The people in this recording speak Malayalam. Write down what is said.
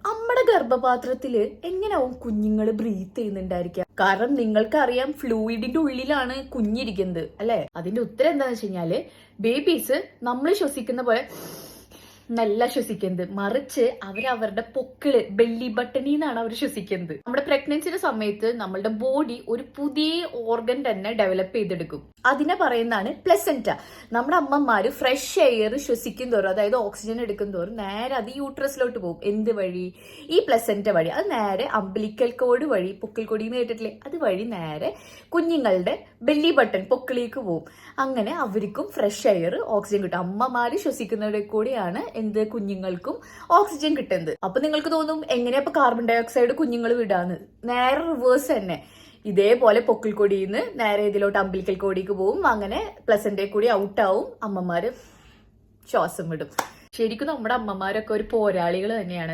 നമ്മുടെ ഗർഭപാത്രത്തില് എങ്ങനെയാവും കുഞ്ഞുങ്ങൾ ബ്രീത്ത് ചെയ്യുന്നുണ്ടായിരിക്കാം? കാരണം നിങ്ങൾക്കറിയാം ഫ്ലൂയിഡിന്റെ ഉള്ളിലാണ് കുഞ്ഞിരിക്കുന്നത് അല്ലെ? അതിന്റെ ഉത്തരം എന്താന്ന് വെച്ച് കഴിഞ്ഞാല് ബേബീസ് നമ്മൾ ശ്വസിക്കുന്ന പോലെ നല്ല ശ്വസിക്കുന്നത്, മറിച്ച് അവരവരുടെ പൊക്കിള് ബെല്ലി ബട്ടണിൽ നിന്നാണ് അവർ ശ്വസിക്കുന്നത്. നമ്മുടെ പ്രഗ്നൻസിന്റെ സമയത്ത് നമ്മളുടെ ബോഡി ഒരു പുതിയ ഓർഗൻ തന്നെ ഡെവലപ്പ് ചെയ്തെടുക്കും. അതിനെ പറയുന്നതാണ് പ്ലസന്റ. നമ്മുടെ അമ്മമാര് ഫ്രഷ് എയർ ശ്വസിക്കും തോറും, അതായത് ഓക്സിജൻ എടുക്കും തോറും നേരെ അത് യൂട്രസിലോട്ട് പോകും. എന്ത് വഴി? ഈ പ്ലസന്റ വഴി. അത് നേരെ അംബിലിക്കൽ കോഡ് വഴി, പൊക്കിൾ കൊടിന്ന് കേട്ടിട്ടില്ലേ, അത് വഴി നേരെ കുഞ്ഞുങ്ങളുടെ ബെല്ലി ബട്ടൺ പൊക്കിളിലേക്ക് പോകും. അങ്ങനെ അവർക്കും ഫ്രഷ് എയർ ഓക്സിജൻ കിട്ടും. അമ്മമാര് ശ്വസിക്കുന്നതിൽ കൂടിയാണ് എന്ത് കുഞ്ഞുങ്ങൾക്കും ഓക്സിജൻ കിട്ടുന്നത്. അപ്പൊ നിങ്ങൾക്ക് തോന്നും എങ്ങനെയാ ഇപ്പൊ കാർബൺ ഡൈ ഓക്സൈഡ് കുഞ്ഞുങ്ങൾ വിടാന്ന്? നേരെ റിവേഴ്സ് തന്നെ. ഇതേപോലെ പൊക്കിൾ കൊടിയിൽ നിന്ന് നേരെ ഇതിലോട്ട് അംബിലിക്കൽ കോടിക്ക് പോവും. അങ്ങനെ പ്ലസന്റെ കൂടി ഔട്ടാവും, അമ്മമാര് ശ്വാസം വിടും. ശരിക്കും നമ്മുടെ അമ്മമാരൊക്കെ ഒരു പോരാളികൾ തന്നെയാണ്.